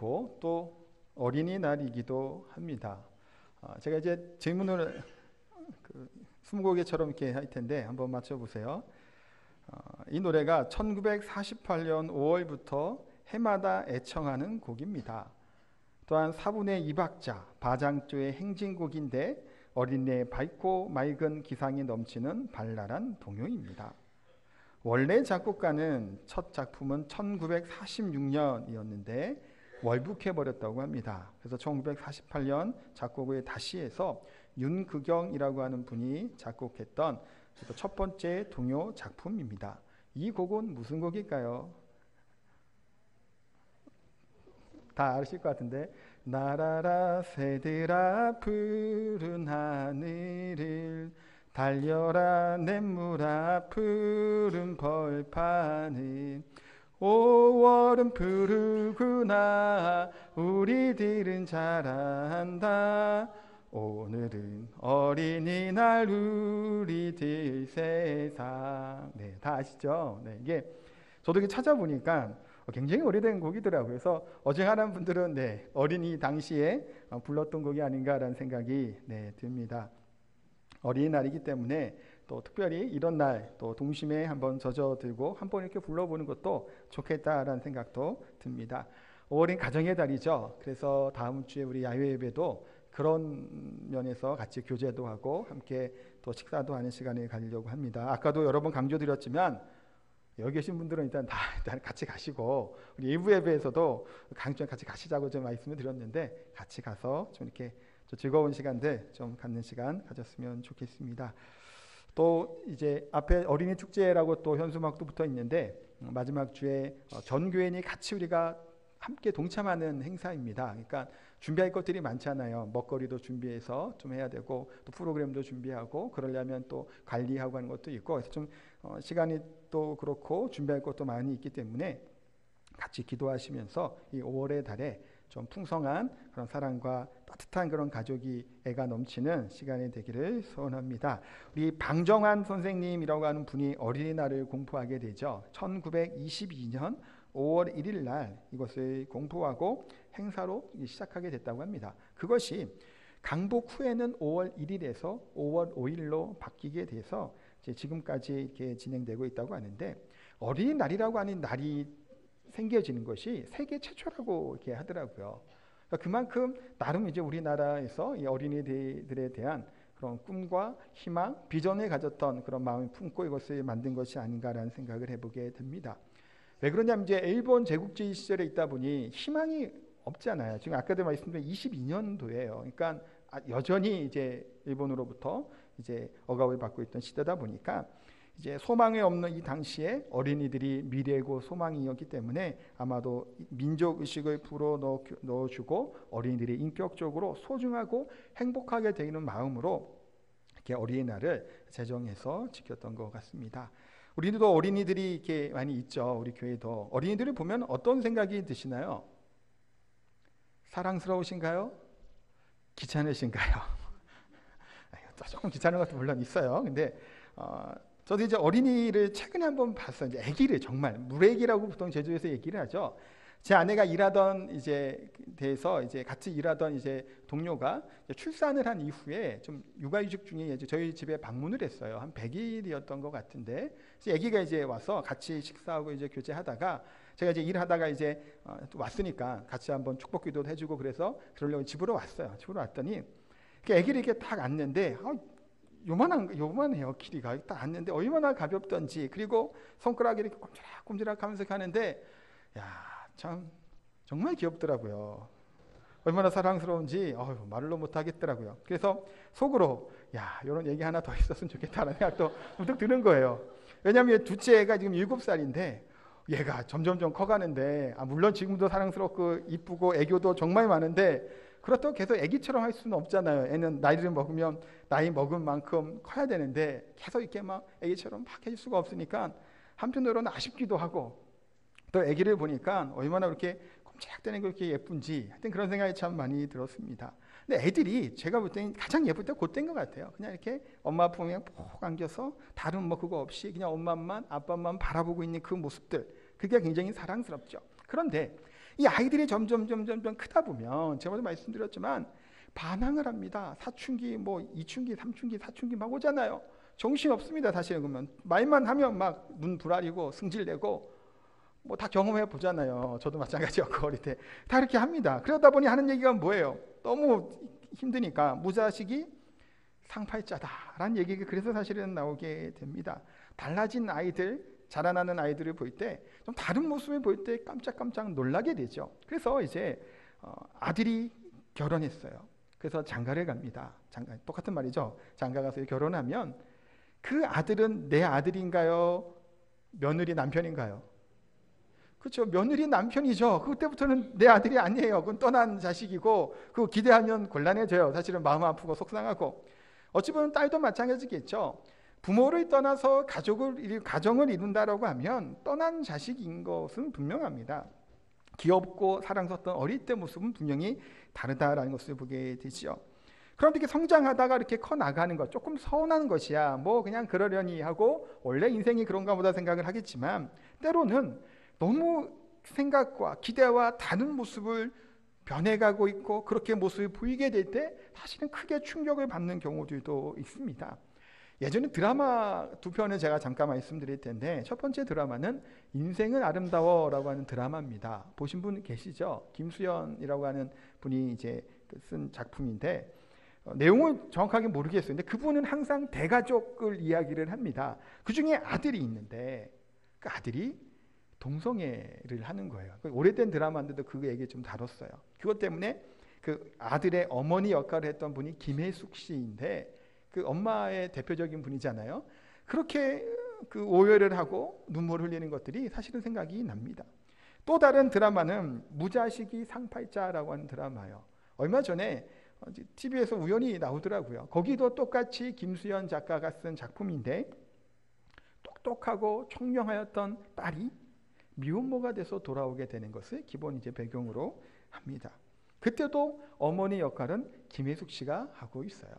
있고 또 어린이날이기도 합니다. 제가 이제 질문을 스무고개처럼 이렇게 할 텐데 한번 맞춰보세요. 이 노래가 1948년 5월부터 해마다 애청하는 곡입니다. 또한 4분의 2박자 바장조의 행진곡인데 어린이의 밝고 맑은 기상이 넘치는 발랄한童謡입니다. 원래 작곡가는 첫 작품은 1946년이었는데 월북해버렸다고 합니다. 그래서 1948년 작곡 후에 다시 해서 윤극영이라고 하는 분이 작곡했던 첫 번째童謡 작품입니다. 이 곡은 무슨 곡일까요? 다 아실 것 같은데, 날아라 새들아 푸른 하늘을 달려라 냇물아 푸른 벌판을 5월은 푸르구나 우리들은 잘한다 오늘은 어린이날 우리들 세상. 네, 다 아시죠? 네, 이게 저도 이게 찾아보니까 굉장히 오래된 곡이더라고요. 그래서 어중간한 분들은 네, 어린이 당시에 불렀던 곡이 아닌가라는 생각이 듭니다. 어린이날이기 때문에 또 특별히 이런 날 또 동심에 한번 젖어들고 한번 이렇게 불러보는 것도 좋겠다라는 생각도 듭니다. 5월은 가정의 달이죠. 그래서 다음 주에 우리 야외 예배도 그런 면에서 같이 교제도 하고 함께 또 식사도 하는 시간을 가지려고 합니다. 아까도 여러 번 강조드렸지만 여기 계신 분들은 일단 같이 가시고 우리 일부 예배에서도 같이 가시자고 좀 말씀을 드렸는데 같이 가서 좀 이렇게 즐거운 시간들 좀 갖는 시간 가졌으면 좋겠습니다. 또 이제 앞에 어린이 축제라고 또 현수막도 붙어 있는데 마지막 주에 전 교인이 같이 우리가 함께 동참하는 행사입니다. 그러니까 준비할 것들이 많잖아요. 먹거리도 준비해서 좀 해야 되고 또 프로그램도 준비하고 그러려면 또 관리하고 하는 것도 있고 그래서 좀 시간이 또 그렇고 준비할 것도 많이 있기 때문에 같이 기도하시면서 이 5월의 달에 좀 풍성한 그런 사랑과 따뜻한 그런 가족이 애가 넘치는 시간이 되기를 소원합니다. 우리 방정환 선생님이라고 하는 분이 어린이날을 공포하게 되죠. 1922년 5월 1일 날 이것을 공포하고 행사로 시작하게 됐다고 합니다. 그것이 강복 후에는 5월 1일에서 5월 5일로 바뀌게 돼서 이제 지금까지 이렇게 진행되고 있다고 하는데 어린이날이라고 하는 날이 생겨지는 것이 세계 최초라고 이렇게 하더라고요. 그러니까 그만큼 나름 이제 우리나라에서 이 어린이들에 대한 그런 꿈과 희망, 비전을 가졌던 그런 마음을 품고 이것을 만든 것이 아닌가라는 생각을 해보게 됩니다. 왜 그러냐면 이제 일본 제국주의 시절에 있다 보니 희망이 없잖아요. 지금 아까도 말씀드린 22년도예요. 그러니까 여전히 이제 일본으로부터 이제 억압을 받고 있던 시대다 보니까 이제 소망이 없는 이 당시에 어린이들이 미래고 소망이었기 때문에 아마도 민족 의식을 불어넣어주고 어린이들이 인격적으로 소중하고 행복하게 되는 마음으로 이렇게 어린이날을 제정해서 지켰던 것 같습니다. 우리도 어린이들이 이렇게 많이 있죠. 우리 교회도 어린이들을 보면 어떤 생각이 드시나요? 사랑스러우신가요? 귀찮으신가요? 조금 귀찮은 것도 물론 있어요. 근데 저도 이제 어린이를 최근에 한번 봤어요. 이제 아기를 정말 물아기라고 보통 제주에서 얘기를 하죠. 제 아내가 일하던 이제 대해서 이제 같이 일하던 이제 동료가 이제 출산을 한 이후에 좀 육아휴직 중에 이제 저희 집에 방문을 했어요. 한 100일이었던 것 같은데 아기가 이제 와서 같이 식사하고 이제 교제하다가 제가 이제 일하다가 이제 또 왔으니까 같이 한번 축복기도도 해주고 그래서 그러려고 집으로 왔어요. 집으로 왔더니 아기를 이렇게 딱 안는데 요만해요. 길이가 딱 앉는데 얼마나 가볍던지 그리고 손가락이 이렇게 꼼지락꼼지락 하면서 가는데 참 정말 귀엽더라고요. 얼마나 사랑스러운지 말로 못하겠더라고요. 그래서 속으로 이런 얘기 하나 더 있었으면 좋겠다는 생각도 문득 드는 거예요. 왜냐하면 둘째 애가 지금 7살인데 얘가 점점점 커가는데 물론 지금도 사랑스럽고 이쁘고 애교도 정말 많은데 그렇다고 계속 애기처럼 할 수는 없잖아요. 애는 나이를 먹으면 나이 먹은 만큼 커야 되는데 계속 이렇게 막 애기처럼 막 해줄 수가 없으니까 한편으로는 아쉽기도 하고 또 애기를 보니까 얼마나 그렇게 꼼짝대는 게 그렇게 예쁜지 하여튼 그런 생각이 참 많이 들었습니다. 근데 애들이 제가 볼 때는 가장 예쁠 때 그때인 것 같아요. 그냥 이렇게 엄마 품에 푹 안겨서 다른 그거 없이 그냥 엄마만 아빠만 바라보고 있는 그 모습들 그게 굉장히 사랑스럽죠. 그런데 이 아이들이 점점 크다 보면 제가 먼저 말씀드렸지만 반항을 합니다. 사춘기, 뭐 이춘기, 삼춘기, 사춘기 막 오잖아요. 정신 없습니다. 사실은. 그러면 말만 하면 막 눈 부라리고 승질내고 뭐 다 경험해 보잖아요. 저도 마찬가지였고 어릴 때 다 이렇게 합니다. 그러다 보니 하는 얘기가 뭐예요? 너무 힘드니까 무자식이 상팔자다라는 얘기가 그래서 사실은 나오게 됩니다. 달라진 아이들, 자라나는 아이들을 볼 때 좀 다른 모습을 볼 때 깜짝깜짝 놀라게 되죠. 그래서 이제 아들이 결혼했어요. 그래서 장가를 갑니다. 장가, 똑같은 말이죠. 장가 가서 결혼하면 그 아들은 내 아들인가요? 며느리 남편인가요? 그렇죠. 며느리 남편이죠. 그때부터는 내 아들이 아니에요. 그건 떠난 자식이고 그거 기대하면 곤란해져요. 사실은 마음 아프고 속상하고. 어찌 보면 딸도 마찬가지겠죠. 부모를 떠나서 가정을 이룬다라고 하면 떠난 자식인 것은 분명합니다. 귀엽고 사랑스럽던 어릴 때 모습은 분명히 다르다라는 것을 보게 되지요. 그런데 이렇게 성장하다가 이렇게 커 나가는 것 조금 서운한 것이야. 뭐 그냥 그러려니 하고 원래 인생이 그런가 보다 생각을 하겠지만 때로는 너무 생각과 기대와 다른 모습을 변해가고 있고 그렇게 모습을 보이게 될 때 사실은 크게 충격을 받는 경우들도 있습니다. 예전에 드라마 두 편을 제가 잠깐 말씀드릴 텐데 첫 번째 드라마는 인생은 아름다워라고 하는 드라마입니다. 보신 분 계시죠? 김수현이라고 하는 분이 이제 쓴 작품인데 내용을 정확하게 모르겠어요. 근데 그분은 항상 대가족을 이야기를 합니다. 그 중에 아들이 있는데 그 아들이 동성애를 하는 거예요. 오래된 드라마인데도 그 얘기 좀 다뤘어요. 그것 때문에 그 아들의 어머니 역할을 했던 분이 김혜숙 씨인데 그 엄마의 대표적인 분이잖아요. 그렇게 그 오해를 하고 눈물 흘리는 것들이 사실은 생각이 납니다. 또 다른 드라마는 무자식이 상팔자라고 하는 드라마예요. 얼마 전에 TV에서 우연히 나오더라고요. 거기도 똑같이 김수현 작가가 쓴 작품인데 똑똑하고 총명하였던 딸이 미혼모가 돼서 돌아오게 되는 것을 기본 이제 배경으로 합니다. 그때도 어머니 역할은 김혜숙 씨가 하고 있어요.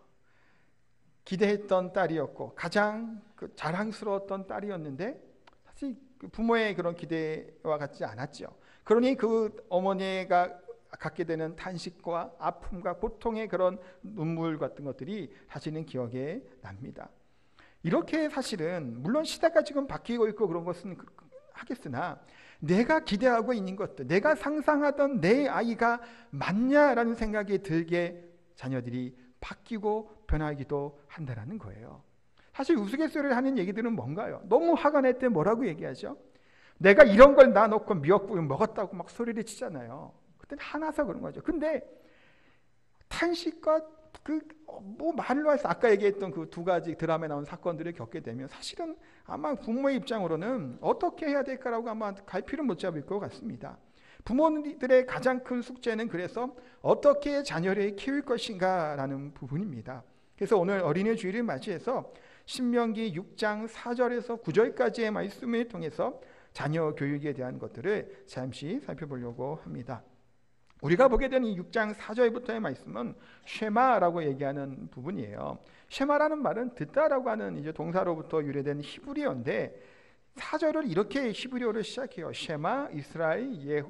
기대했던 딸이었고 가장 자랑스러웠던 딸이었는데 사실 부모의 그런 기대와 같지 않았죠. 그러니 그 어머니가 갖게 되는 탄식과 아픔과 고통의 그런 눈물 같은 것들이 사실은 기억에 납니다. 이렇게 사실은 물론 시대가 지금 바뀌고 있고 그런 것은 하겠으나 내가 기대하고 있는 것들, 내가 상상하던 내 아이가 맞냐라는 생각이 들게 자녀들이 바뀌고 변하기도 한다는 거예요. 사실 우스갯소리를 하는 얘기들은 뭔가요? 너무 화가 날 때 뭐라고 얘기하죠? 내가 이런 걸 놔놓고 미역국을 먹었다고 막 소리를 치잖아요. 그때 화나서 그런 거죠. 근데 탄식과 뭐 말로 해서 아까 얘기했던 그 두 가지 드라마에 나온 사건들을 겪게 되면 사실은 아마 부모의 입장으로는 어떻게 해야 될까라고 아마 갈피를 못 잡을 것 같습니다. 부모들의 가장 큰 숙제는 그래서 어떻게 자녀를 키울 것인가라는 부분입니다. 그래서 오늘 어린이 주일을 맞이해서 신명기 6장 4절에서 9절까지의 말씀을 통해서 자녀 교육에 대한 것들을 잠시 살펴보려고 합니다. 우리가 보게 되는 이 6장 4절부터의 말씀은 쉐마라고 얘기하는 부분이에요. 쉐마라는 말은 듣다라고 하는 이제 동사로부터 유래된 히브리어인데 4절을 이렇게 히브리어를 시작해요. 쉐마 이스라엘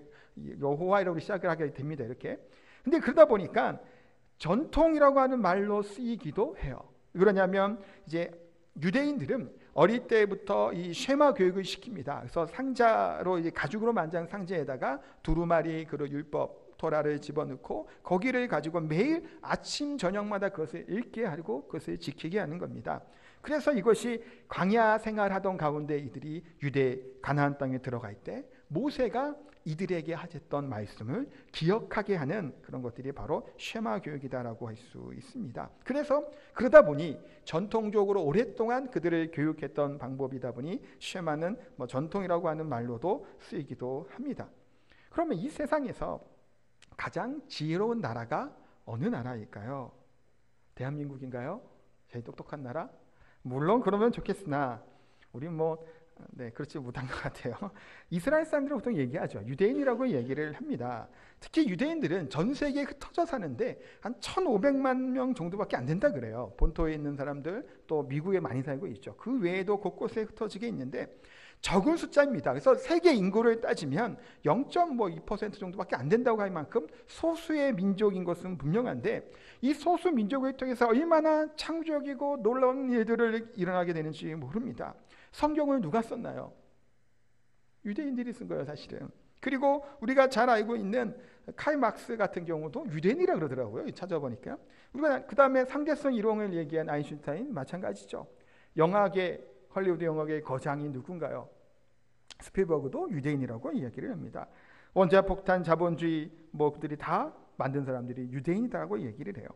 여호와라고 시작을 하게 됩니다. 이렇게. 근데 그러다 보니까 전통이라고 하는 말로 쓰이기도 해요. 그러냐면 이제 유대인들은 어릴 때부터 이 쉐마 교육을 시킵니다. 그래서 상자로 이제 가죽으로 만든 상자에다가 두루마리 그 율법 토라를 집어넣고 거기를 가지고 매일 아침 저녁마다 그것을 읽게 하고 그것을 지키게 하는 겁니다. 그래서 이것이 광야 생활하던 가운데 이들이 유대 가나안 땅에 들어갈 때 모세가 이들에게 하셨던 말씀을 기억하게 하는 그런 것들이 바로 쉐마 교육이다라고 할 수 있습니다. 그래서 그러다 보니 전통적으로 오랫동안 그들을 교육했던 방법이다 보니 쉐마는 뭐 전통이라고 하는 말로도 쓰이기도 합니다. 그러면 이 세상에서 가장 지혜로운 나라가 어느 나라일까요? 대한민국인가요? 제일 똑똑한 나라? 물론 그러면 좋겠으나 우리 그렇지 못한 것 같아요. 이스라엘 사람들은 보통 얘기하죠. 유대인이라고 얘기를 합니다. 특히 유대인들은 전 세계에 흩어져 사는데 한 1,500만 명 정도밖에 안 된다 그래요. 본토에 있는 사람들 또 미국에 많이 살고 있죠. 그 외에도 곳곳에 흩어지게 있는데 적은 숫자입니다. 그래서 세계 인구를 따지면 0.2% 정도밖에 안 된다고 할 만큼 소수의 민족인 것은 분명한데, 이 소수 민족을 통해서 얼마나 창조적이고 놀라운 일들을 일어나게 되는지 모릅니다. 성경을 누가 썼나요? 유대인들이 쓴 거예요, 사실은. 그리고 우리가 잘 알고 있는 칼 막스 같은 경우도 유대인이라 그러더라고요, 찾아보니까. 우리가 그 다음에 상대성 이론을 얘기한 아인슈타인 마찬가지죠. 영화계, 헐리우드 영화계의 거장이 누군가요? 스필버그도 유대인이라고 이야기를 합니다. 원자폭탄 자본주의 그들이 다 만든 사람들이 유대인이라고 얘기를 해요.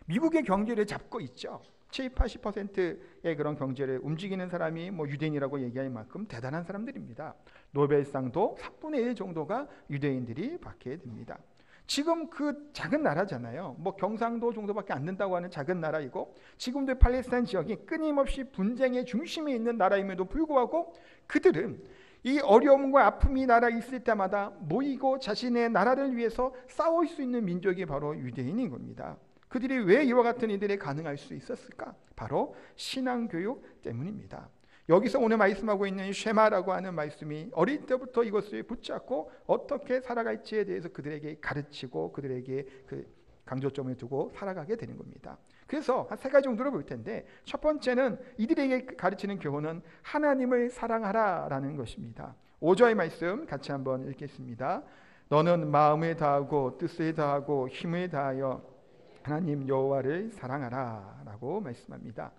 미국의 경제를 잡고 있죠. 70, 80%의 그런 경제를 움직이는 사람이 유대인이라고 얘기할 만큼 대단한 사람들입니다. 노벨상도 3분의 1 정도가 유대인들이 받게 됩니다. 지금 그 작은 나라잖아요. 경상도 정도밖에 안 된다고 하는 작은 나라이고, 지금도 팔레스타인 지역이 끊임없이 분쟁의 중심에 있는 나라임에도 불구하고 그들은 이 어려움과 아픔이 나라에 있을 때마다 모이고 자신의 나라를 위해서 싸울 수 있는 민족이 바로 유대인인 겁니다. 그들이 왜 이와 같은 일들이 가능할 수 있었을까? 바로 신앙교육 때문입니다. 여기서 오늘 말씀하고 있는 쉐마라고 하는 말씀이 어릴 때부터 이것을 붙잡고 어떻게 살아갈지에 대해서 그들에게 가르치고 그들에게 그 강조점을 두고 살아가게 되는 겁니다. 그래서 한 3가지 정도로 볼 텐데, 첫 번째는 이들에게 가르치는 교훈은 하나님을 사랑하라라는 것입니다. 5절 말씀 같이 한번 읽겠습니다. 너는 마음을 다하고 뜻을 다하고 힘을 다하여 하나님 여호와를 사랑하라 라고 말씀합니다.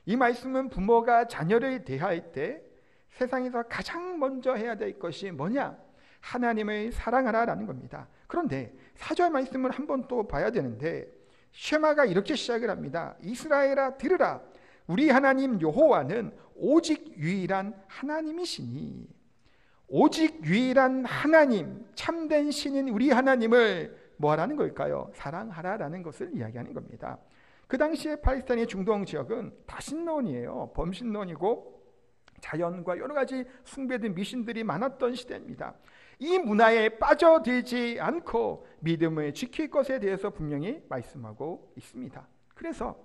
이 말씀은 부모가 자녀를 대할 때 세상에서 가장 먼저 해야 될 것이 뭐냐? 하나님을 사랑하라 라는 겁니다. 그런데 4절 말씀을 한번 또 봐야 되는데, 쉐마가 이렇게 시작을 합니다. 이스라엘아 들으라, 우리 하나님 여호와는 오직 유일한 하나님이시니. 오직 유일한 하나님, 참된 신인 우리 하나님을 뭐하라는 걸까요? 사랑하라라는 것을 이야기하는 겁니다. 그 당시에 팔레스타인의 중동 지역은 다신론이에요. 범신론이고 자연과 여러 가지 숭배된 미신들이 많았던 시대입니다. 이 문화에 빠져들지 않고 믿음을 지킬 것에 대해서 분명히 말씀하고 있습니다. 그래서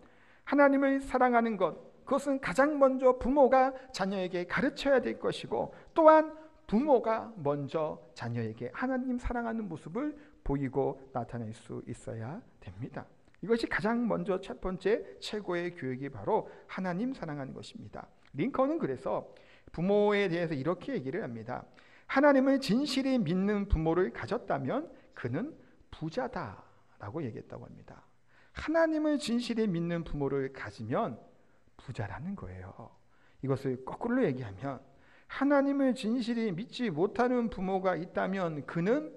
하나님을 사랑하는 것, 그것은 가장 먼저 부모가 자녀에게 가르쳐야 될 것이고, 또한 부모가 먼저 자녀에게 하나님 사랑하는 모습을 보이고 나타낼 수 있어야 됩니다. 이것이 가장 먼저 첫 번째 최고의 교육이 바로 하나님 사랑하는 것입니다. 링컨은 그래서 부모에 대해서 이렇게 얘기를 합니다. 하나님을 진실히 믿는 부모를 가졌다면 그는 부자다라고 얘기했다고 합니다. 하나님을 진실히 믿는 부모를 가지면 부자라는 거예요. 이것을 거꾸로 얘기하면 하나님을 진실히 믿지 못하는 부모가 있다면 그는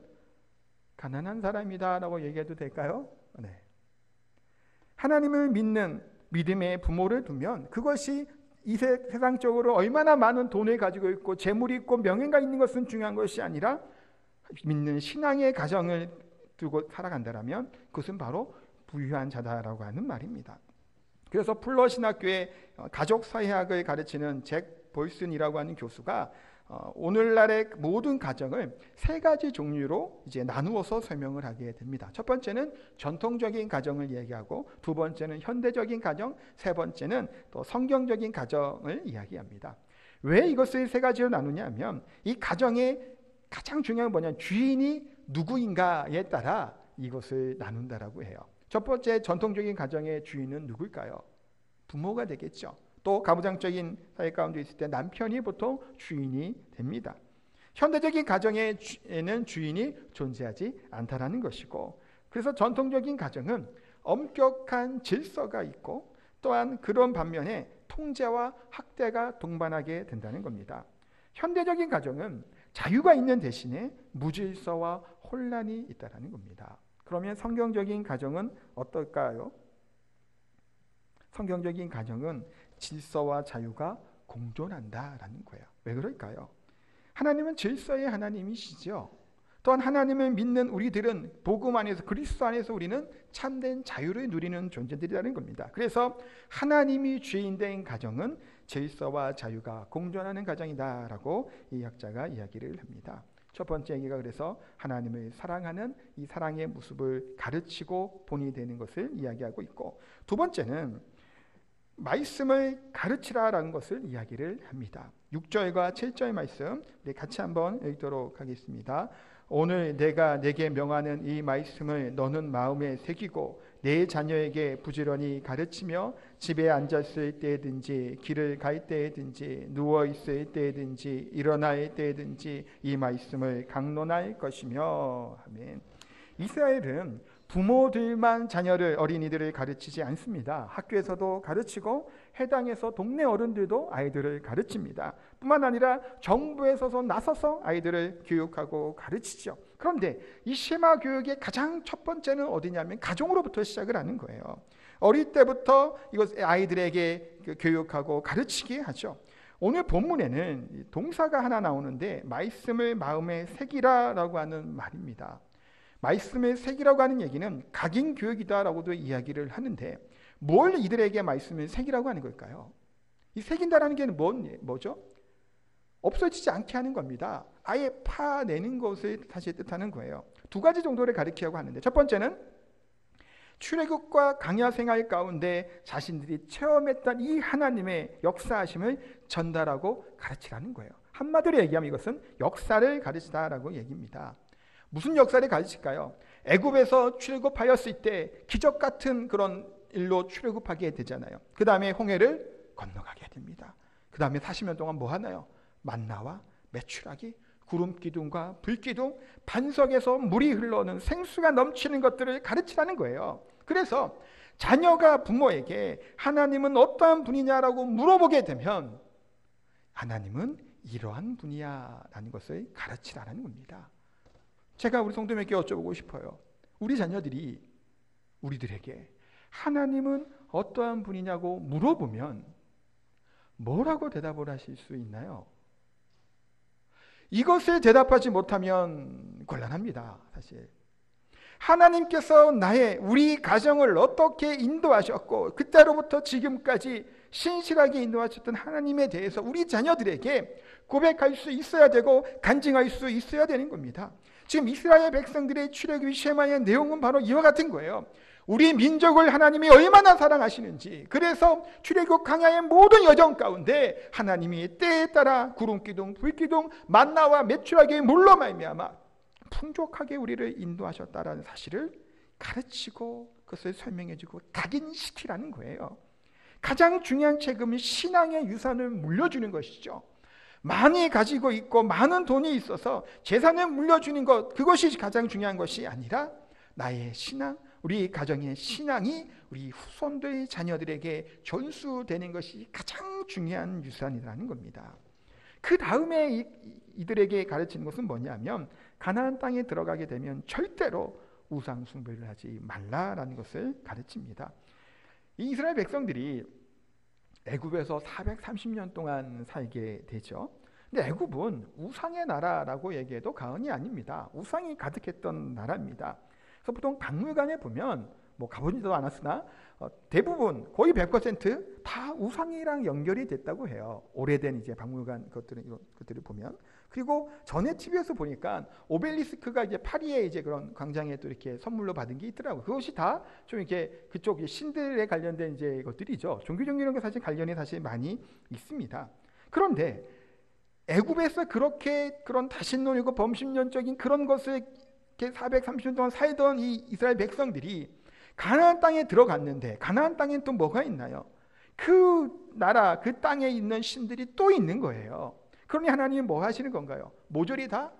가난한 사람이다 라고 얘기해도 될까요? 네. 하나님을 믿는 믿음의 부모를 두면 그것이 이 세상적으로 얼마나 많은 돈을 가지고 있고 재물이 있고 명예가 있는 것은 중요한 것이 아니라 믿는 신앙의 가정을 두고 살아간다면 그것은 바로 부유한 자다라고 하는 말입니다. 그래서 풀러 신학교의 가족사회학을 가르치는 잭 볼슨이라고 하는 교수가 오늘날의 모든 가정을 3가지 종류로 이제 나누어서 설명을 하게 됩니다. 첫 번째는 전통적인 가정을 얘기하고, 두 번째는 현대적인 가정, 세 번째는 또 성경적인 가정을 이야기합니다. 왜 이것을 3가지로 나누냐 하면 이 가정의 가장 중요한 뭐냐, 주인이 누구인가에 따라 이것을 나눈다라고 해요. 첫 번째 전통적인 가정의 주인은 누굴까요? 부모가 되겠죠. 또 가부장적인 사회 가운데 있을 때 남편이 보통 주인이 됩니다. 현대적인 가정에는 주인이 존재하지 않다라는 것이고, 그래서 전통적인 가정은 엄격한 질서가 있고 또한 그런 반면에 통제와 학대가 동반하게 된다는 겁니다. 현대적인 가정은 자유가 있는 대신에 무질서와 혼란이 있다는 겁니다. 그러면 성경적인 가정은 어떨까요? 성경적인 가정은 질서와 자유가 공존한다라는 거예요. 왜 그럴까요? 하나님은 질서의 하나님이시죠. 또한 하나님을 믿는 우리들은 복음 안에서, 그리스도 안에서 우리는 참된 자유를 누리는 존재들이라는 겁니다. 그래서 하나님이 주인된 가정은 질서와 자유가 공존하는 가정이다라고 이 학자가 이야기를 합니다. 첫 번째 얘기가 그래서 하나님을 사랑하는 이 사랑의 모습을 가르치고 본이 되는 것을 이야기하고 있고, 두 번째는 말씀을 가르치라라는 것을 이야기를 합니다. 6절과 7절 말씀 우리 같이 한번 읽도록 하겠습니다. 오늘 내가 내게 명하는 이 말씀을 너는 마음에 새기고 내 자녀에게 부지런히 가르치며 집에 앉았을 때든지 길을 갈 때든지 누워 있을 때든지 일어날 때든지 이 말씀을 강론할 것이며. 아멘. 이스라엘은 부모들만 자녀를, 어린이들을 가르치지 않습니다. 학교에서도 가르치고 해당에서 동네 어른들도 아이들을 가르칩니다. 뿐만 아니라 정부에서도 나서서 아이들을 교육하고 가르치죠. 그런데 이 쉐마 교육의 가장 첫 번째는 어디냐면 가정으로부터 시작을 하는 거예요. 어릴 때부터 이것 아이들에게 교육하고 가르치게 하죠. 오늘 본문에는 동사가 하나 나오는데 말씀을 마음에 새기라라고 하는 말입니다. 말씀을 새기라고 하는 얘기는 각인 교육이다라고도 이야기를 하는데 뭘 이들에게 말씀을 새기라고 하는 걸까요? 이 새긴다라는 게 뭐죠? 없어지지 않게 하는 겁니다. 아예 파내는 것을 사실 뜻하는 거예요. 두 가지 정도를 가르치려고 하는데 첫 번째는 출애굽과 광야 생활 가운데 자신들이 체험했던 이 하나님의 역사하심을 전달하고 가르치라는 거예요. 한마디로 얘기하면 이것은 역사를 가르치다라고 얘기입니다. 무슨 역사를 가르칠까요? 애굽에서 출애굽하였을 때 기적 같은 그런 일로 출애굽하게 되잖아요. 그 다음에 홍해를 건너가게 됩니다. 그 다음에 40년 동안 뭐 하나요? 만나와 메추라기, 구름 기둥과 불 기둥, 반석에서 물이 흘러오는 생수가 넘치는 것들을 가르치라는 거예요. 그래서 자녀가 부모에게 하나님은 어떠한 분이냐라고 물어보게 되면 하나님은 이러한 분이야 라는 것을 가르치라는 겁니다. 제가 우리 성도님에게 여쭤보고 싶어요. 우리 자녀들이 우리들에게 하나님은 어떠한 분이냐고 물어보면 뭐라고 대답을 하실 수 있나요? 이것을 대답하지 못하면 곤란합니다. 사실 하나님께서 우리 가정을 어떻게 인도하셨고 그때로부터 지금까지 신실하게 인도하셨던 하나님에 대해서 우리 자녀들에게 고백할 수 있어야 되고 간증할 수 있어야 되는 겁니다. 지금 이스라엘 백성들의 출애굽 쉐마의 내용은 바로 이와 같은 거예요. 우리 민족을 하나님이 얼마나 사랑하시는지, 그래서 출애굽 광야의 모든 여정 가운데 하나님이 때에 따라 구름기둥, 불기둥, 만나와 메추라기의 물로 말미암아 풍족하게 우리를 인도하셨다라는 사실을 가르치고 그것을 설명해주고 각인시키라는 거예요. 가장 중요한 책임은 신앙의 유산을 물려주는 것이죠. 많이 가지고 있고 많은 돈이 있어서 재산을 물려주는 것, 그것이 가장 중요한 것이 아니라 나의 신앙, 우리 가정의 신앙이 우리 후손들 자녀들에게 전수되는 것이 가장 중요한 유산이라는 겁니다. 그 다음에 이들에게 가르치는 것은 뭐냐면 가나안 땅에 들어가게 되면 절대로 우상 숭배를 하지 말라라는 것을 가르칩니다. 이 이스라엘 백성들이 애굽에서 430년 동안 살게 되죠. 근데 애굽은 우상의 나라라고 얘기해도 과언이 아닙니다. 우상이 가득했던 나라입니다. 그래서 보통 박물관에 보면 뭐 가보지도 않았으나 대부분 거의 100%다 우상이랑 연결이 됐다고 해요. 오래된 이제 박물관 이런 것들을 보면. 그리고 전에 TV에서 보니까 오벨리스크가 이제 파리의 이제 그런 광장에 또 이렇게 선물로 받은 게 있더라고요. 그것이 다 좀 이렇게 그쪽 신들에 관련된 이제 것들이죠. 종교적 이런 게 사실 관련이 사실 많이 있습니다. 그런데 애굽에서 그렇게 그런 다신론이고 범신론적인 그런 것을 이렇게 430년 동안 살던 이 이스라엘 백성들이 가나안 땅에 들어갔는데 가나안 땅엔 또 뭐가 있나요? 그 나라, 그 땅에 있는 신들이 또 있는 거예요. 그러니 하나님이 뭐 하시는 건가요? 모조리 다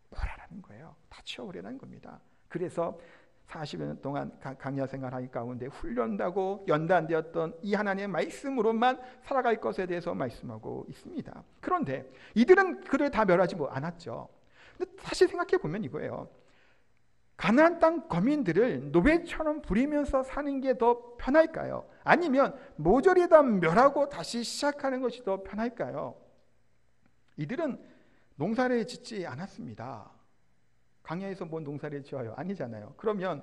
버리라는 거예요. 다 치워버리라는 겁니다. 그래서 40여 년 동안 광야 생활하기 가운데 훈련하고 연단되었던 이 하나님의 말씀으로만 살아갈 것에 대해서 말씀하고 있습니다. 그런데 이들은 그를 다 멸하지 않았죠. 근데 사실 생각해 보면 이거예요. 가나안 땅 거민들을 노예처럼 부리면서 사는 게 더 편할까요? 아니면 모조리 다 멸하고 다시 시작하는 것이 더 편할까요? 이들은 농사를 짓지 않았습니다. 광야에서 뭔 농사를 지어요? 아니잖아요. 그러면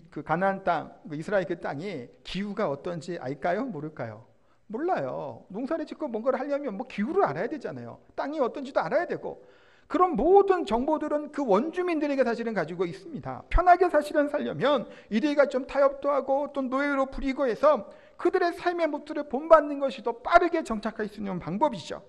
그 가나안 땅, 이스라엘 그 땅이 기후가 어떤지 알까요? 모를까요? 몰라요. 농사를 짓고 뭔가를 하려면 뭐 기후를 알아야 되잖아요. 땅이 어떤지도 알아야 되고. 그런 모든 정보들은 그 원주민들에게 사실은 가지고 있습니다. 편하게 사실은 살려면 이들과 좀 타협도 하고 또 노예로 부리고 해서 그들의 삶의 목표를 본받는 것이 더 빠르게 정착할 수 있는 방법이죠.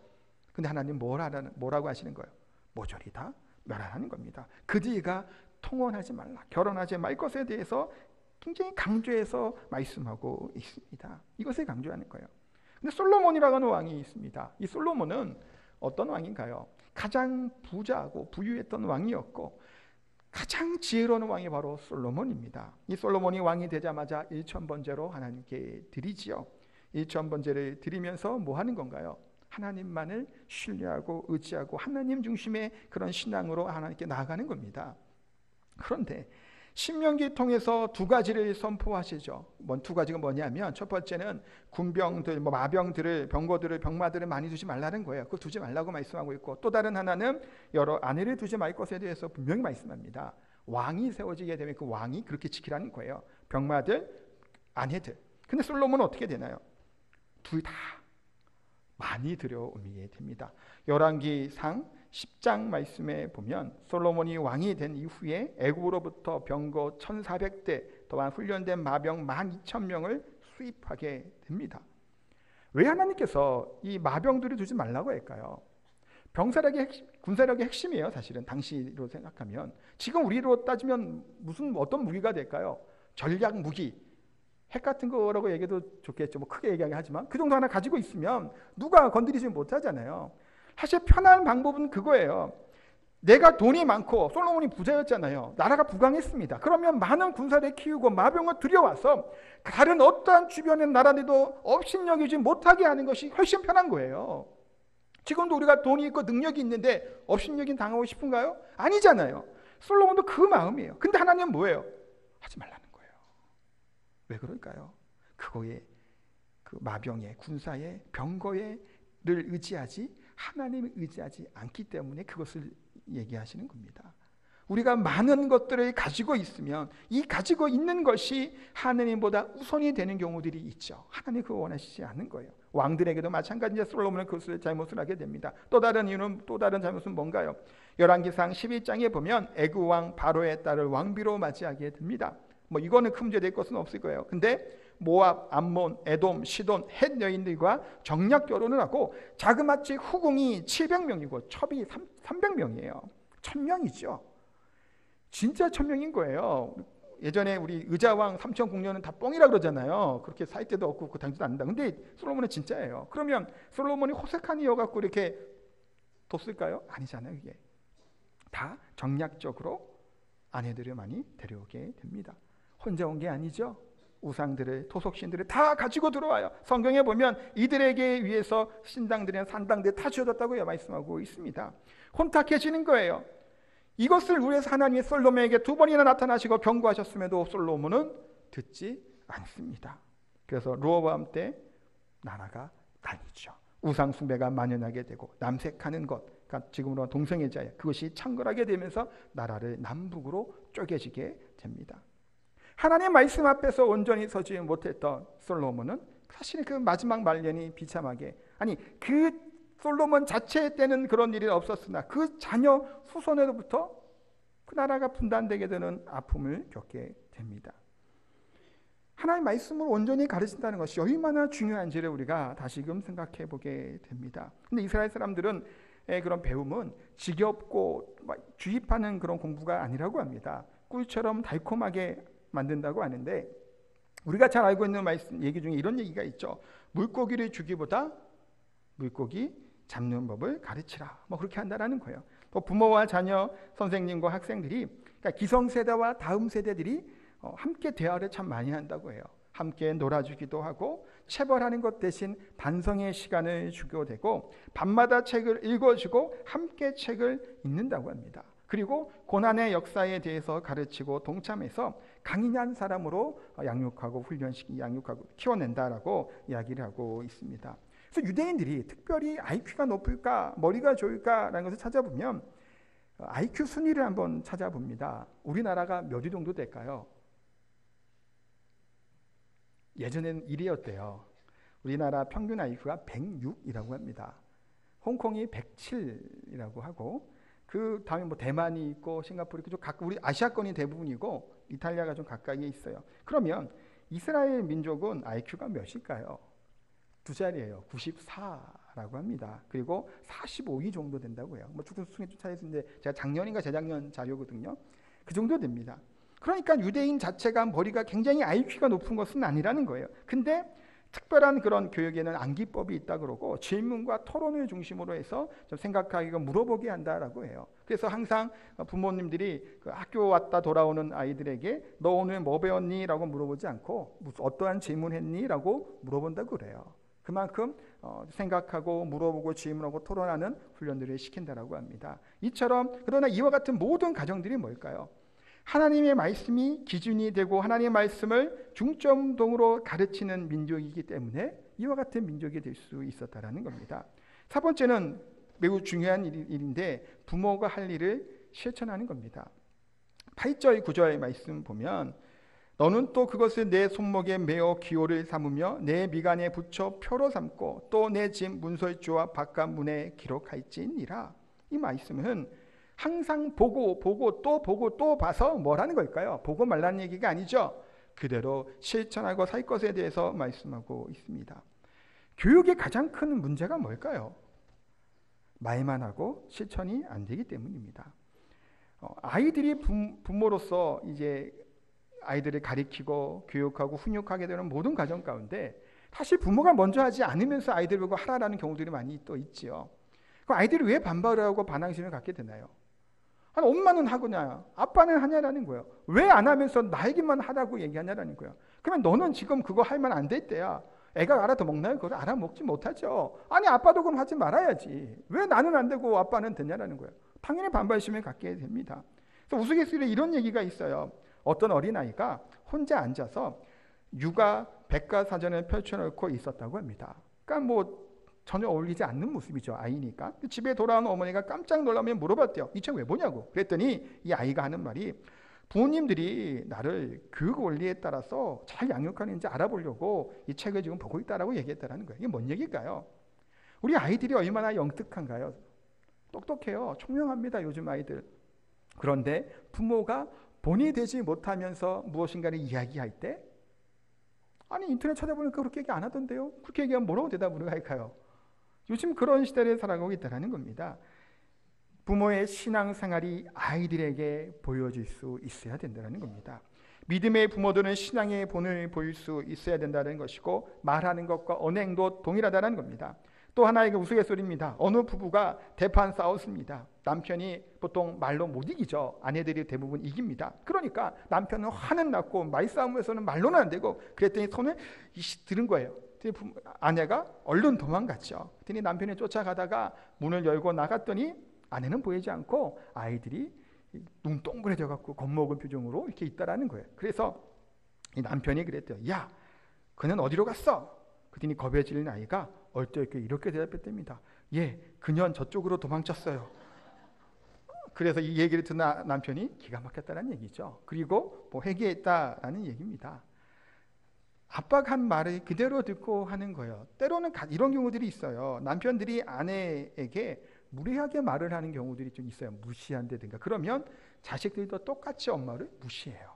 근데 하나님 뭐라고 하시는 거예요? 모조리 다 멸하라는 겁니다. 그들과 통혼하지 말라, 결혼하지 말 것에 대해서 굉장히 강조해서 말씀하고 있습니다. 이것을 강조하는 거예요. 근데 솔로몬이라고 하는 왕이 있습니다. 이 솔로몬은 어떤 왕인가요? 가장 부자하고 부유했던 왕이었고 가장 지혜로운 왕이 바로 솔로몬입니다. 이 솔로몬이 왕이 되자마자 일천번제로 하나님께 드리지요. 일천번제를 드리면서 뭐 하는 건가요? 하나님만을 신뢰하고 의지하고 하나님 중심의 그런 신앙으로 하나님께 나아가는 겁니다. 그런데 신명기 통해서 두 가지를 선포하시죠. 두 가지가 뭐냐면 첫 번째는 군병들, 마병들을, 병거들을, 병마들을 많이 두지 말라는 거예요. 그거 두지 말라고 말씀하고 있고, 또 다른 하나는 여러 아내를 두지 말 것에 대해서 분명히 말씀합니다. 왕이 세워지게 되면 그 왕이 그렇게 지키라는 거예요. 병마들, 아내들. 근데 솔로몬은 어떻게 되나요? 둘 다 많이 들여오게 됩니다. 열왕기상 10장 말씀에 보면 솔로몬이 왕이 된 이후에 애굽으로부터 병거 1400대 또한 훈련된 마병 12,000명을 수입하게 됩니다. 왜 하나님께서 이 마병들을 두지 말라고 할까요? 군사력의 핵심이에요. 사실은 당시로 생각하면. 지금 우리로 따지면 어떤 무기가 될까요? 전략 무기, 핵 같은 거라고 얘기해도 좋겠죠. 크게 얘기하지만 그 정도 하나 가지고 있으면 누가 건드리지 못하잖아요. 사실 편한 방법은 그거예요. 내가 돈이 많고 솔로몬이 부자였잖아요. 나라가 부강했습니다. 그러면 많은 군사를 키우고 마병을 들여와서 다른 어떠한 주변의 나라들도 업신여기지 못하게 하는 것이 훨씬 편한 거예요. 지금도 우리가 돈이 있고 능력이 있는데 업신여긴 당하고 싶은가요? 아니잖아요. 솔로몬도 그 마음이에요. 근데 하나님은 뭐예요? 하지 말라는 거예요. 왜 그럴까요? 그거에 그 마병의 군사의 병거를 의지하지 하나님을 의지하지 않기 때문에 그것을 얘기하시는 겁니다. 우리가 많은 것들을 가지고 있으면 이 가지고 있는 것이 하나님보다 우선이 되는 경우들이 있죠. 하나님 그거 원하시지 않는 거예요. 왕들에게도 마찬가지인데 솔로몬은 그것을 잘못을 하게 됩니다. 또 다른 잘못은 뭔가요? 열왕기상 11장에 보면 애굽 왕 바로의 딸을 왕비로 맞이하게 됩니다. 이거는 큰 문제 될 것은 없을 거예요. 근데 모압, 암몬, 에돔, 시돈, 헷 여인들과 정략 결혼을 하고 자그마치 후궁이 700명이고 첩이 300명이에요. 1000명이죠. 진짜 1000명인 거예요. 예전에 우리 의자왕 삼천 궁녀는 다 뻥이라 그러잖아요. 그렇게 살 데도 없고 그 당지도 않는다. 근데 솔로몬은 진짜예요. 그러면 솔로몬이 호색한이여갖고 이렇게 뒀을까요? 아니잖아요. 이게 다 정략적으로 아내들을 많이 데려오게 됩니다. 혼자 온 게 아니죠. 우상들을, 토속신들을 다 가지고 들어와요. 성경에 보면 이들에게 위해서 신당들이나 산당들 다 지어졌다고 말씀하고 있습니다. 혼탁해지는 거예요. 이것을 위해서 하나님이 솔로몬에게 2번이나 나타나시고 경고하셨음에도 솔로몬은 듣지 않습니다. 그래서 르호보암 때 나라가 나뉘죠. 우상 숭배가 만연하게 되고 남색하는 것, 그러니까 지금으로 동성애자예요. 그것이 창궐하게 되면서 나라를 남북으로 쪼개지게 됩니다. 하나님의 말씀 앞에서 온전히 서지 못했던 솔로몬은 사실 그 마지막 말년이 비참하게, 그 솔로몬 자체 때는 그런 일이 없었으나 그 자녀 후손에로부터 그 나라가 분단되게 되는 아픔을 겪게 됩니다. 하나님의 말씀을 온전히 가르친다는 것이 얼마나 중요한지를 우리가 다시금 생각해 보게 됩니다. 근데 이스라엘 사람들은 그런 배움은 지겹고 주입하는 그런 공부가 아니라고 합니다. 꿀처럼 달콤하게 만든다고 하는데, 우리가 잘 알고 있는 말씀 얘기 중에 이런 얘기가 있죠. 물고기를 주기보다 물고기 잡는 법을 가르치라. 그렇게 한다라는 거예요. 또 부모와 자녀, 선생님과 학생들이, 그러니까 기성세대와 다음 세대들이 함께 대화를 참 많이 한다고 해요. 함께 놀아주기도 하고 체벌하는 것 대신 반성의 시간을 주기도 되고 밤마다 책을 읽어주고 함께 책을 읽는다고 합니다. 그리고 고난의 역사에 대해서 가르치고 동참해서 강인한 사람으로 양육하고 키워낸다라고 이야기를 하고 있습니다. 그래서 유대인들이 특별히 IQ가 높을까, 머리가 좋을까라는 것을 찾아보면 IQ 순위를 한번 찾아봅니다. 우리나라가 몇 위 정도 될까요? 예전에는 1위였대요. 우리나라 평균 IQ가 106이라고 합니다. 홍콩이 107이라고 하고, 그 다음에 뭐 대만이 있고 싱가포르 있고 우리 아시아권이 대부분이고 이탈리아가 좀 가까이에 있어요. 그러면 이스라엘 민족은 IQ가 몇일까요? 두 자리예요. 94라고 합니다. 그리고 45위 정도 된다고 해요. 뭐 축구 수준에 좀 차이 있는데 제가 작년인가 재작년 자료거든요. 그 정도 됩니다. 그러니까 유대인 자체가 머리가 굉장히 IQ가 높은 것은 아니라는 거예요. 근데 특별한 그런 교육에는 암기법이 있다 그러고 질문과 토론을 중심으로 해서 좀 생각하기가 물어보게 한다라고 해요. 그래서 항상 부모님들이 그 학교 왔다 돌아오는 아이들에게 너 오늘 뭐 배웠니? 라고 물어보지 않고 어떠한 질문했니? 라고 물어본다고 그래요. 그만큼 생각하고 물어보고 질문하고 토론하는 훈련들을 시킨다라고 합니다. 그러나 이와 같은 모든 가정들이 뭘까요? 하나님의 말씀이 기준이 되고 하나님의 말씀을 중점동으로 가르치는 민족이기 때문에 이와 같은 민족이 될 수 있었다라는 겁니다. 4번째는 매우 중요한 일인데 부모가 할 일을 실천하는 겁니다. 8절 9절 말씀 보면 너는 또 그것을 내 손목에 메어 기호를 삼으며 내 미간에 붙여 표로 삼고 또 내 집 문설주와 바깥 문에 기록할지니라. 이 말씀은 항상 보고 또 봐서 뭐라는 걸까요? 보고 말라는 얘기가 아니죠. 그대로 실천하고 살 것에 대해서 말씀하고 있습니다. 교육의 가장 큰 문제가 뭘까요? 말만 하고 실천이 안 되기 때문입니다. 아이들이 부모로서 이제 아이들을 가리키고 교육하고 훈육하게 되는 모든 가정 가운데 사실 부모가 먼저 하지 않으면서 아이들 보고 하라라는 경우들이 많이 또 있지요. 그럼 아이들이 왜 반발을 하고 반항심을 갖게 되나요? 아니, 엄마는 하느냐, 아빠는 하냐라는 거예요. 왜 안 하면서 나에게만 하라고 얘기하냐라는 거예요. 그러면 너는 지금 그거 할 만 안 될 때야. 애가 알아도 먹나요? 그걸 알아먹지 못하죠. 아니, 아빠도 그럼 하지 말아야지. 왜 나는 안 되고 아빠는 되냐라는 거예요. 당연히 반발심을 갖게 됩니다. 그래서 우스갯소리에 이런 얘기가 있어요. 어떤 어린아이가 혼자 앉아서 육아 백과사전을 펼쳐놓고 있었다고 합니다. 그러니까 뭐 전혀 어울리지 않는 모습이죠. 아이니까. 집에 돌아온 어머니가 깜짝 놀라며 물어봤대요. 이 책 왜 보냐고. 그랬더니 이 아이가 하는 말이 부모님들이 나를 교육 원리에 따라서 잘 양육하는지 알아보려고 이 책을 지금 보고 있다라고 얘기했다는 거예요. 이게 뭔 얘기일까요? 우리 아이들이 얼마나 영특한가요? 똑똑해요. 총명합니다. 요즘 아이들. 그런데 부모가 본이 되지 못하면서 무엇인가를 이야기할 때 아니 인터넷 찾아보니까 그렇게 얘기 안 하던데요. 그렇게 얘기하면 뭐라고 대답을 할까요? 요즘 그런 시대를 살아가고 있다는 겁니다. 부모의 신앙생활이 아이들에게 보여질 수 있어야 된다는 겁니다. 믿음의 부모들은 신앙의 본을 보일 수 있어야 된다는 것이고 말하는 것과 언행도 동일하다는 겁니다. 또 하나의 우스갯소리입니다. 어느 부부가 대판 싸웠습니다. 남편이 보통 말로 못 이기죠. 아내들이 대부분 이깁니다. 그러니까 남편은 화는 났고 말싸움에서는 말로는 안 되고 그랬더니 손을 들은 거예요. 아내가 얼른 도망갔죠. 그랬더니 남편이 쫓아가다가 문을 열고 나갔더니 아내는 보이지 않고 아이들이 눈 동그래져 갖고 겁먹은 표정으로 이렇게 있다라는 거예요. 그래서 이 남편이 그랬대요. 야, 그는 어디로 갔어? 그랬더니 겁에 질린 아이가 얼떨결에 이렇게 대답했답니다. 예, 그년 저쪽으로 도망쳤어요. 그래서 이 얘기를 듣는 남편이 기가 막혔다는 얘기죠. 그리고 뭐 회개했다라는 얘기입니다. 아빠가 한 말을 그대로 듣고 하는 거예요. 때로는 이런 경우들이 있어요. 남편들이 아내에게 무례하게 말을 하는 경우들이 좀 있어요. 무시한다든가. 그러면 자식들도 똑같이 엄마를 무시해요.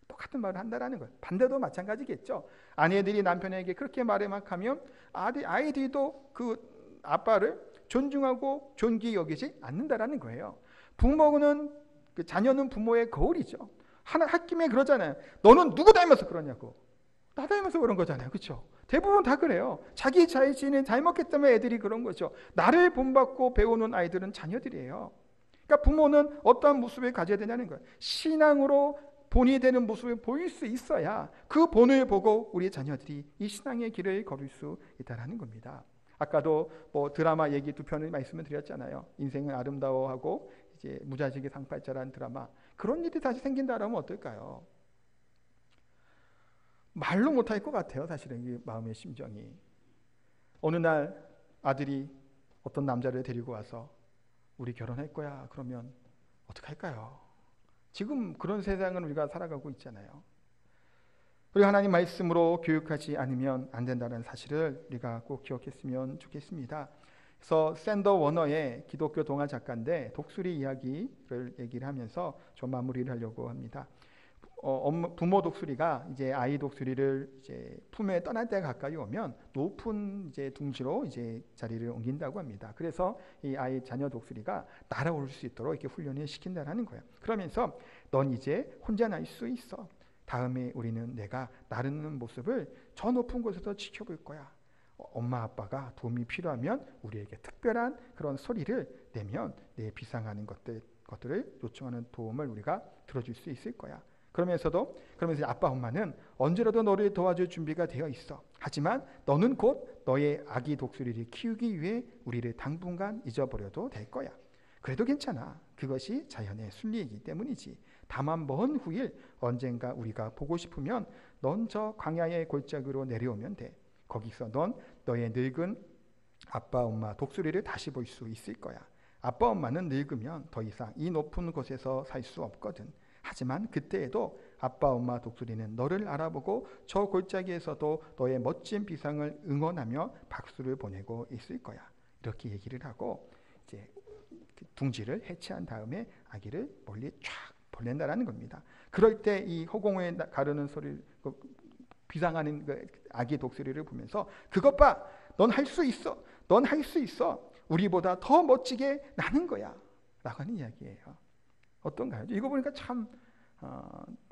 똑같은 말을 한다라는 거예요. 반대도 마찬가지겠죠. 아내들이 남편에게 그렇게 말을 막 하면 아이들도 그 아빠를 존중하고 존귀 여기지 않는다라는 거예요. 부모는 그 자녀는 부모의 거울이죠. 홧김에 그러잖아요. 너는 누구 닮아서 그러냐고. 나 닮아서 그런 거잖아요. 그렇죠? 대부분 다 그래요. 자기 자신이 잘 먹기 때문에 애들이 그런 거죠. 나를 본받고 배우는 아이들은 자녀들이에요. 그러니까 부모는 어떠한 모습을 가져야 되냐는 거예요. 신앙으로 본이 되는 모습을 보일 수 있어야 그 본을 보고 우리 자녀들이 이 신앙의 길을 걸을 수 있다는 겁니다. 아까도 뭐 드라마 얘기 두 편을 말씀을 드렸잖아요. 인생은 아름다워하고 이제 무자식의 상팔자라는 드라마. 그런 일이 다시 생긴다라면 어떨까요? 말로 못할 것 같아요. 사실은 이 마음의 심정이. 어느 날 아들이 어떤 남자를 데리고 와서 우리 결혼할 거야. 그러면 어떡할까요? 지금 그런 세상은 우리가 살아가고 있잖아요. 우리 하나님 말씀으로 교육하지 않으면 안 된다는 사실을 우리가 꼭 기억했으면 좋겠습니다. 그래서 샌더 워너의 기독교 동화 작가인데 독수리 이야기를 얘기를 하면서 좀 마무리를 하려고 합니다. 부모 독수리가 이제 아이 독수리를 이제 품에 떠날 때가 가까이 오면 높은 이제 둥지로 이제 자리를 옮긴다고 합니다. 그래서 이 아이 자녀 독수리가 날아올 수 있도록 이렇게 훈련을 시킨다라는 거예요. 그러면서 넌 이제 혼자 날 수 있어. 다음에 우리는 내가 나르는 모습을 저 높은 곳에서 지켜볼 거야. 엄마 아빠가 도움이 필요하면 우리에게 특별한 그런 소리를 내면 내 비상하는 것들을 요청하는 도움을 우리가 들어줄 수 있을 거야. 그러면서 아빠 엄마는 언제라도 너를 도와줄 준비가 되어 있어. 하지만 너는 곧 너의 아기 독수리를 키우기 위해 우리를 당분간 잊어버려도 될 거야. 그래도 괜찮아. 그것이 자연의 순리이기 때문이지. 다만 먼 후일 언젠가 우리가 보고 싶으면 넌 저 광야의 골짜기로 내려오면 돼. 거기서 넌 너의 늙은 아빠 엄마 독수리를 다시 볼 수 있을 거야. 아빠 엄마는 늙으면 더 이상 이 높은 곳에서 살 수 없거든. 하지만 그때에도 아빠 엄마 독수리는 너를 알아보고 저 골짜기에서도 너의 멋진 비상을 응원하며 박수를 보내고 있을 거야. 이렇게 얘기를 하고 이제 둥지를 해체한 다음에 아기를 멀리 쫙 보낸다라는 겁니다. 그럴 때 이 허공에 가르는 소리를 비상하는 그 아기 독수리를 보면서 그것 봐, 넌 할 수 있어, 넌 할 수 있어, 우리보다 더 멋지게 나는 거야 라고 하는 이야기예요. 어떤가요? 이거 보니까 참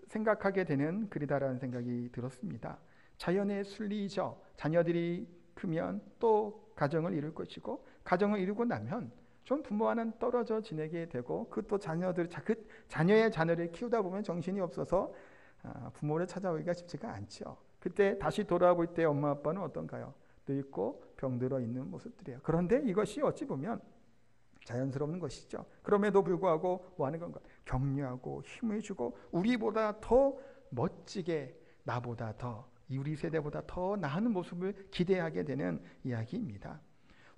생각하게 되는 글이다라는 생각이 들었습니다. 자연의 순리이죠. 자녀들이 크면 또 가정을 이룰 것이고 가정을 이루고 나면 좀 부모와는 떨어져 지내게 되고 그 또 자녀의 자녀를 키우다 보면 정신이 없어서 부모를 찾아오기가 쉽지가 않죠. 그때 다시 돌아볼 때 엄마 아빠는 어떤가요? 늙고 병들어 있는 모습들이에요. 그런데 이것이 어찌 보면 자연스러운 것이죠. 그럼에도 불구하고 뭐 하는 건가? 격려하고 힘을 주고 우리보다 더 멋지게 나보다 더 우리 세대보다 더 나은 모습을 기대하게 되는 이야기입니다.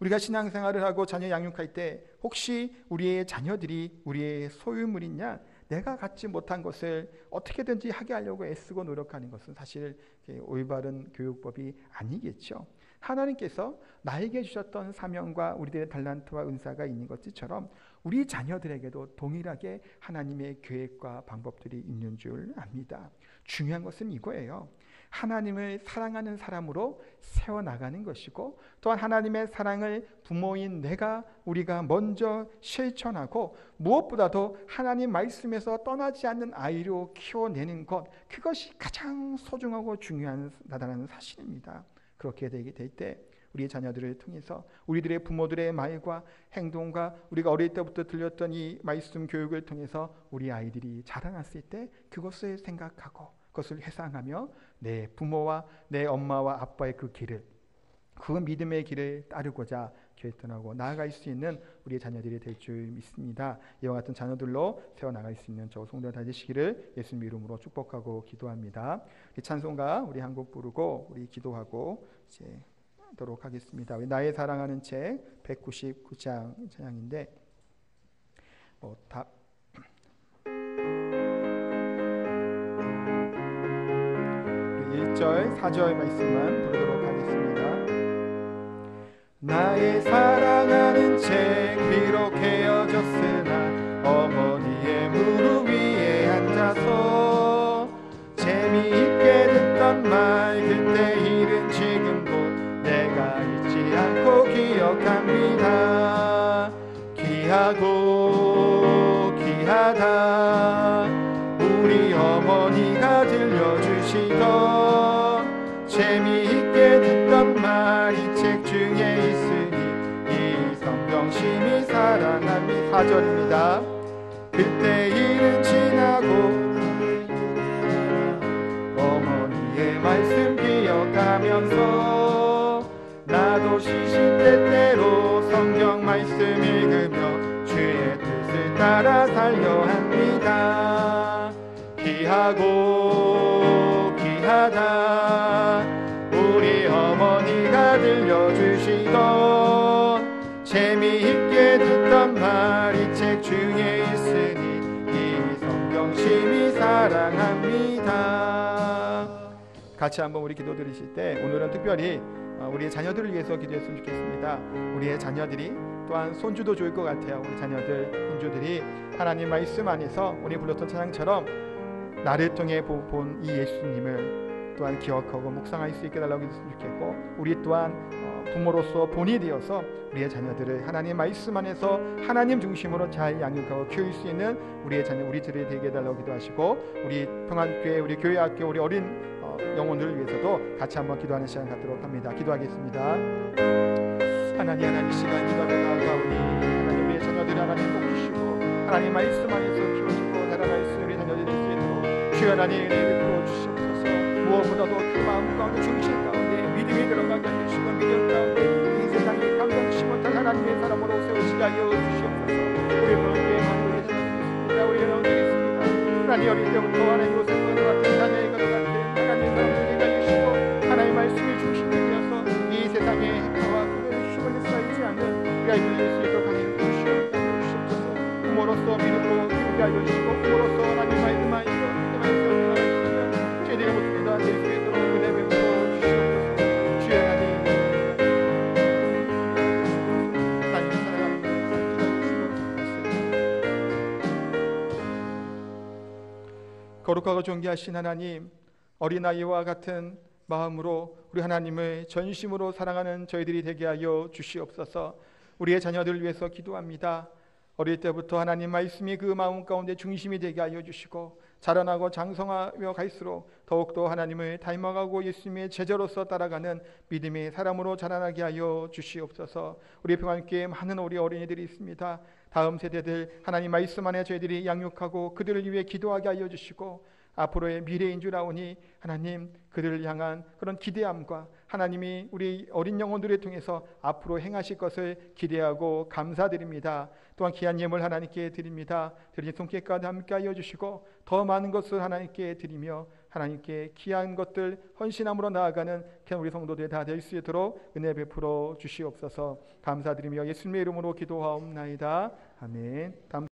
우리가 신앙생활을 하고 자녀 양육할 때 혹시 우리의 자녀들이 우리의 소유물이냐? 내가 갖지 못한 것을 어떻게든지 하게 하려고 애쓰고 노력하는 것은 사실 올바른 교육법이 아니겠죠. 하나님께서 나에게 주셨던 사명과 우리들의 달란트와 은사가 있는 것처럼 우리 자녀들에게도 동일하게 하나님의 계획과 방법들이 있는 줄 압니다. 중요한 것은 이거예요. 하나님을 사랑하는 사람으로 세워나가는 것이고 또한 하나님의 사랑을 부모인 우리가 먼저 실천하고 무엇보다도 하나님 말씀에서 떠나지 않는 아이로 키워내는 것, 그것이 가장 소중하고 중요하다는 사실입니다. 그렇게 되게 될 때 우리의 자녀들을 통해서 우리들의 부모들의 말과 행동과 우리가 어릴 때부터 들렸던 이 말씀 교육을 통해서 우리 아이들이 자라났을 때 그것을 생각하고 그것을 회상하며 내 부모와 내 엄마와 아빠의 그 믿음의 길을 따르고자 결단하고 나아갈 수 있는 우리의 자녀들이 될 줄 믿습니다. 이와 같은 자녀들로 세워나갈 수 있는 저 성도들 다 되시기를 예수님 이름으로 축복하고 기도합니다. 이 찬송가 우리 한 곡 부르고 우리 기도하고 이제 하도록 하겠습니다. 나의 사랑하는 책 199장 찬양인데 1절, 4절 말씀만 부르도록 하겠습니다. 나의 사랑하는 책 비록 헤어졌으나 어머니의 무릎 위에 앉아서 재미있게 듣던 말 그때 일은 지금도 내가 잊지 않고 기억합니다. 귀하고 귀하다 우리 어머니가 들려주시던 재미있게 듣던 말 이 책 중에 있으니 이 성경 심히 사랑합니다. 4절입니다. 그때 일은 지나고 어머니의 말씀 기억하면서 나도 시시때때로 성경 말씀 읽으며 주의 뜻을 따라 살려 합니다. 귀하고 귀하다 우리 어머니가 들려주시던 재미있게 듣던 말 이 책 중에 있으니 이 성경 심히 사랑합니다. 같이 한번 우리 기도 드리실 때 오늘은 특별히 우리의 자녀들을 위해서 기도했으면 좋겠습니다. 우리의 자녀들이 또한 손주도 좋을 것 같아요. 우리 자녀들, 손주들이 하나님 말씀 안에서 우리 불렀던 찬양처럼 나를 통해 본 이 예수님을 또한 기억하고 묵상할 수 있게 달라고 했으면 좋겠고, 우리 또한 부모로서 본이 되어서 우리의 자녀들을 하나님 말씀 안에서 하나님 중심으로 잘 양육하고 키울 수 있는 우리의 자녀, 우리들이 되게 해달라고 기도하시고, 우리 평안교회, 우리 교회학교, 우리 어린 영혼들을 위해서도 같이 한번 기도하는 시간 갖도록 합니다. 기도하겠습니다. 하나님 시간 기도하며 나아가오니 하나님 우리의 자녀들을 하나님 복 주시고 하나님 말씀 안에서 키워주고 자라날 수 있는 우리 자녀들이 될 수 있도록 주여 하나님 은혜 베풀어 주시옵소서. 무엇보다도 그 마음 가운데 중심 가운데 믿음이 들어가게 해주시고 믿음 가운데 이 세상에 감당치 못한 하나님의 사람으로 세우시게 하여 주시옵소서. 우리 모두의 마음을 드리겠습니다. 우리 여러분들이 있습니다. 하나님 어릴 때부터 하나님 요셉과 같은 자녀의 것 같은 하나님의 사람들에게 주시고 하나님의 말씀을 중심에 되어서 이 세상의 행사와 그들의 힘을 쌓이지 않는 우리가 이룰 수 있도록 하나님 주시옵소서. 부모로서 믿음으로 키우게 하여 주시고 부모로서 하나님 말씀 안에서 나아갈 수 있는 죄들의 모습이 다 될 수 있도록 은혜 베풀어 주시옵소서. 주의 하나님 사랑하는 거룩하고 존귀하신 하나님, 어린아이와 같은 마음으로 우리 하나님을 전심으로 사랑하는 저희들이 되게 하여 주시옵소서. 우리의 자녀들을 위해서 기도합니다. 어릴 때부터 하나님 말씀이 그 마음 가운데 중심이 되게 하여 주시고 자라나고 장성하며 갈수록 더욱더 하나님을 닮아가고 예수님의 제자로서 따라가는 믿음의 사람으로 자라나게 하여 주시옵소서. 우리 평안교회에 많은 우리 어린이들이 있습니다. 다음 세대들 하나님 말씀 안에 저희들이 양육하고 그들을 위해 기도하게 하여 주시고 앞으로의 미래인 줄 아오니 하나님 그들을 향한 그런 기대함과 하나님이 우리 어린 영혼들을 통해서 앞으로 행하실 것을 기대하고 감사드립니다. 또한 귀한 예물 하나님께 드립니다. 드린 손길까지 함께 하여 주시고 더 많은 것을 하나님께 드리며 하나님께 귀한 것들 헌신함으로 나아가는 우리 성도들 다 될 수 있도록 은혜 베풀어 주시옵소서. 감사드리며 예수님의 이름으로 기도하옵나이다. 아멘.